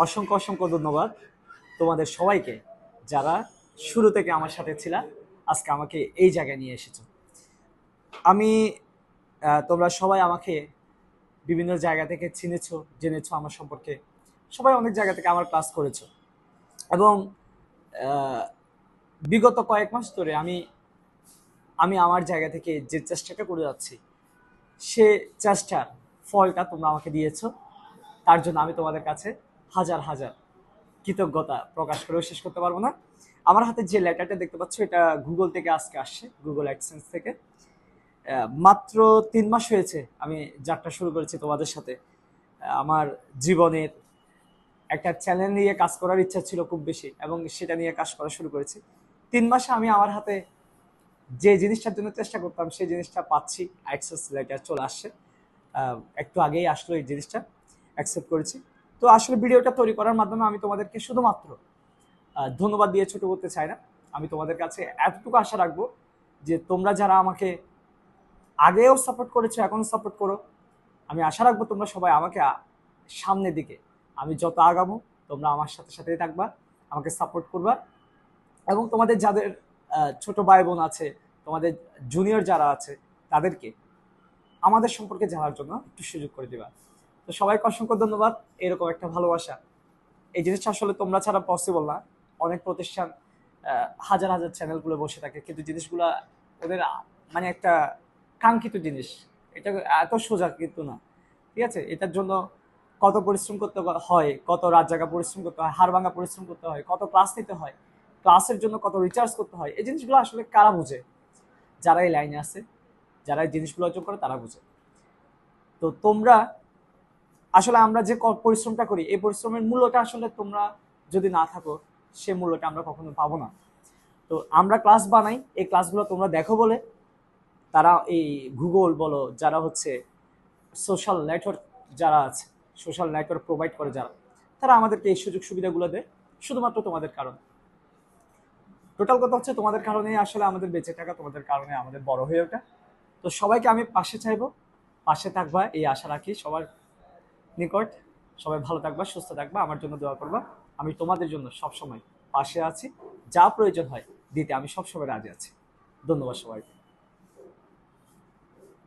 অসংখ্য অসংখ্য ধন্যবাদ তোমাদের সবাইকে, যারা শুরু থেকে আমার সাথে ছিল, আজকে আমাকে এই জায়গায় নিয়ে এসেছো। আমি তোমরা সবাই আমাকে বিভিন্ন জায়গা থেকে চিনেছো, জেনেছো আমার সম্পর্কে। সবাই অনেক জায়গা থেকে আমার ক্লাস করেছো এবং আহ, বিগত কয়েক মাস ধরে আমি আমি আমার জায়গা থেকে যে চেষ্টাটা করে যাচ্ছি, সে চেষ্টার ফলটা তোমরা আমাকে দিয়েছো। তার জন্য আমি তোমাদের কাছে হাজার হাজার কৃতজ্ঞতা প্রকাশ করেও শেষ করতে পারবো না। আমার হাতে যে লেটারটা দেখতে পাচ্ছ, এটা গুগল থেকে আজকে আসছে, গুগল অ্যাডসেন্স থেকে। মাত্র 3 মাস হয়েছে আমি যাত্রা শুরু করেছি তোমাদের সাথে। আমার জীবনের একটা চ্যানেল নিয়ে কাজ করার ইচ্ছা ছিল খুব বেশি, এবং সেটা নিয়ে কাজ করা শুরু করেছি। 3 মাসে আমি আমার হাতে যে জিনিসটার জন্য চেষ্টা করতাম সেই জিনিসটা পাচ্ছি, অ্যাক্সেস লেটার চলে আসছে। একটু আগেই আসলো এই জিনিসটা, অ্যাকসেপ্ট করেছি। তো আসলে ভিডিওটা তৈরি করার মাধ্যমে আমি তোমাদেরকে শুধুমাত্র ধন্যবাদ দিয়ে ছোট করতে চাই না। আমি তোমাদের কাছে এতটুকু আশা রাখবো যে তোমরা যারা আমাকে আগেও সাপোর্ট করেছো, এখনো সাপোর্ট করো। আমি আশা রাখবো তোমরা সবাই আমাকে সামনের দিকে আমি যত আগামো, তোমরা আমার সাথে সাথেই থাকবা, আমাকে সাপোর্ট করবা। এবং তোমাদের যাদের ছোট ভাই বোন আছে, তোমাদের জুনিয়র যারা আছে, তাদেরকে আমাদের সম্পর্কে জানার জন্য একটু সুযোগ করে দিবা। তো সবাইকে অসংখ্য ধন্যবাদ। এরকম একটা ভালোবাসা, এই জিনিসটা আসলে তোমরা ছাড়া পসিবল না। অনেক প্রতিষ্ঠান হাজার হাজার চ্যানেল খুলে বসে থাকে, কিন্তু জিনিসগুলা ওদের মানে একটা কাঙ্ক্ষিত জিনিস, এটা এত সোজা কিন্তু না। ঠিক আছে, এটার জন্য কত পরিশ্রম করতে হয়, কত রাত জায়গা পরিশ্রম করতে হয়, হাড় ভাঙা পরিশ্রম করতে হয়, কত ক্লাস নিতে হয়, ক্লাসের জন্য কত রিচার্জ করতে হয়, এই জিনিসগুলো আসলে কারা বুঝে? যারা এই লাইনে আছে, যারা এই জিনিসগুলো অর্জন করে, তারা বুঝে। তো তোমরা আসলে আমরা যে পরিশ্রমটা করি, এই পরিশ্রমের মূল্যটা আসলে তোমরা যদি না থাকো, সে মূল্যটা আমরা কখনো পাবো না। তো আমরা ক্লাস বানাই, এই ক্লাসগুলো তোমরা দেখো বলে তারা এই গুগল বলো, যারা হচ্ছে সোশ্যাল নেটওয়ার্ক, যারা আছে সোশ্যাল নেটওয়ার্ক প্রোভাইড করে যারা, তারা আমাদেরকে এই সুযোগ সুবিধাগুলো দেয় শুধুমাত্র তোমাদের কারণে। টোটাল কথা হচ্ছে তোমাদের কারণেই আসলে আমাদের বেঁচে থাকা, তোমাদের কারণে আমাদের বড় হয়ে ওঠা। তো সবাইকে আমি পাশে চাইবো, পাশে থাকবা এই আশা রাখি সবার নিকট। সবাই ভালো থাকবা, সুস্থ থাকবা, আমার জন্য দোয়া করবা। আমি তোমাদের জন্য সবসময় পাশে আছি, যা প্রয়োজন হয় দিতে আমি সবসময় রাজি আছি। ধন্যবাদ সবাইকে।